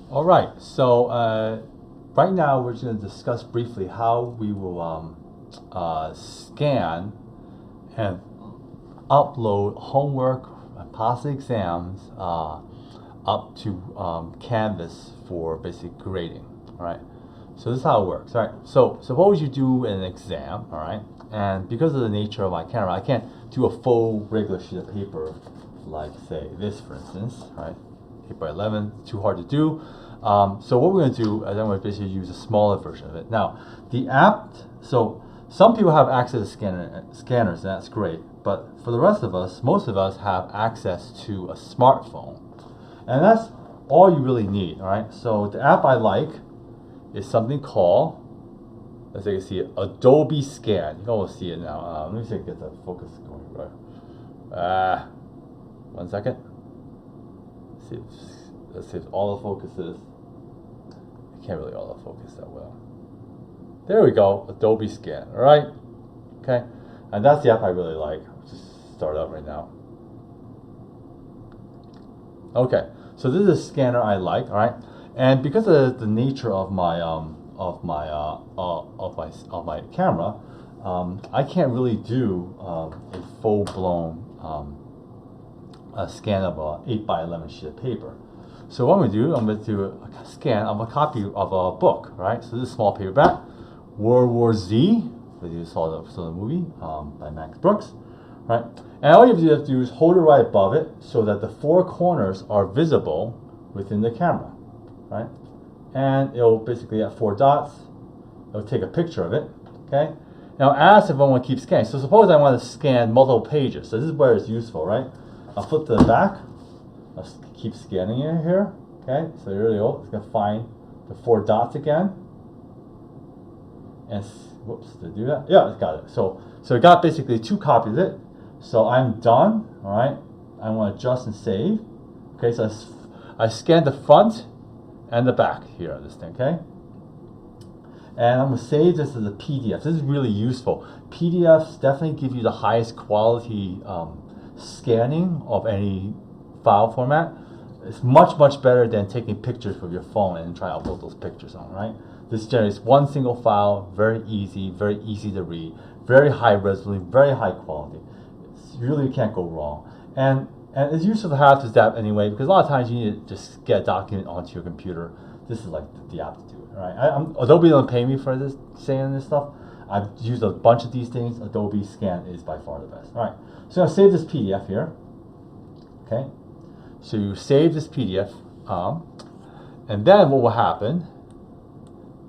All right, so right now we're just going to discuss briefly how we will scan and upload homework and past exams up to Canvas for basic grading. All right, so this is how it works. All right, so suppose you do an exam, all right, and because of the nature of my camera, I can't do a full regular sheet of paper like say this, for instance, right? 8 by 11, too hard to do. So what we're going to do is I'm going to basically use a smaller version of it. Now, the app, so some people have access to scanners, and that's great. But for the rest of us, most of us have access to a smartphone. And that's all you really need, all right? So the app I like is something called, as you can see, Adobe Scan. You can almost see it now. Let me see if I can get the focus going right. 1 second. Let's see if all the focuses. I can't really autofocus that well. There we go, Adobe Scan, all right? Okay, and that's the app I really like. I'll just start up right now. Okay, so this is a scanner I like, all right? And because of the nature of my camera, I can't really do a full-blown scan of a 8 by 11 sheet of paper. So what I'm going to do a scan of a copy of a book, right? So this is a small paperback, World War Z, if you saw the movie by Max Brooks, right? And all you have to do is hold it right above it so that the four corners are visible within the camera, right? And it'll basically have 4 dots. It'll take a picture of it, okay? Now ask if I want to keep scanning. So suppose I want to scan multiple pages. So this is where it's useful, right? I'll flip to the back. I'll keep scanning it here. Okay, so here we go. It's gonna find the 4 dots again. And whoops, did it do that? Yeah, it's got it. So it got basically 2 copies of it. So I'm done. All right. I want to adjust and save. Okay, so I scanned the front and the back here of this thing. Okay. And I'm gonna save this as a PDF. This is really useful. PDFs definitely give you the highest quality scanning of any file format. It's much better than taking pictures with your phone and try to upload those pictures on, right? This generates one single file, very easy to read, very high resolution, very high quality. You really can't go wrong. And it's useful to have this app anyway, because a lot of times you need to just get a document onto your computer. This is like the app to do it, right? Adobe don't pay me for this, saying this stuff. I've used a bunch of these things. Adobe Scan is by far the best. All right, so I'll save this PDF here. Okay, so you save this PDF, and then what will happen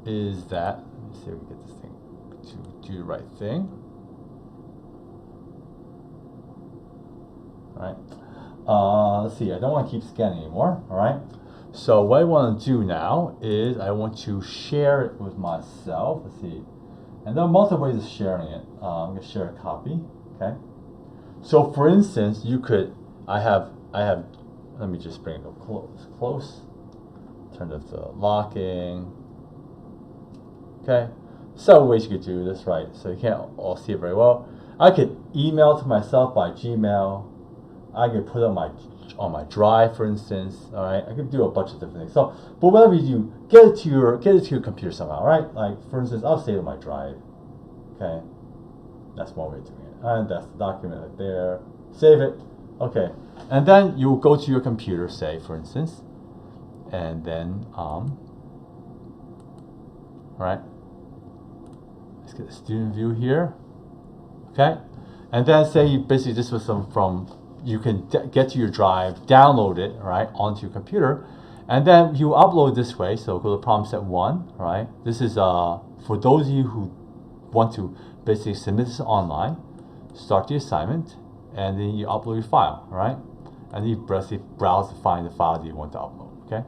is that, let me see if we get this thing to do the right thing. All right, let's see, I don't want to keep scanning anymore. All right, so what I want to do now is I want to share it with myself. Let's see. And there are multiple ways of sharing it. I'm going to share a copy, okay? So for instance, you could, I have, let me just bring it up close. Turn off the locking. Okay, several ways you could do this, right? So you can't all see it very well. I could email to myself by Gmail. I could put it on my drive, for instance. All right, I could do a bunch of different things. So, but whatever you do, get it to your computer somehow, right? Like for instance, I'll save it on my drive. Okay, that's one way of doing it. And that's the document right there. Save it. Okay, and then you will go to your computer, say for instance, and then right. Let's get the student view here. Okay, and then say you basically this was from. You can get to your drive, download it, right, onto your computer, and then you upload this way. So go to problem set 1, right? This is for those of you who want to basically submit this online. Start the assignment, and then you upload your file, right? And then you basically browse to find the file that you want to upload, okay?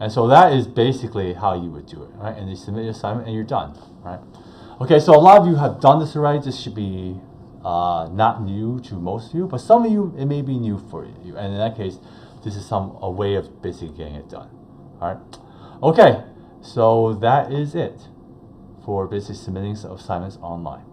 And so that is basically how you would do it, right? And you submit your assignment, and you're done, right? Okay, so a lot of you have done this already. This should be not new to most of you, but some of you, it may be new for you. And in that case, this is a way of basically getting it done. All right. Okay, so that is it for basically submitting assignments online.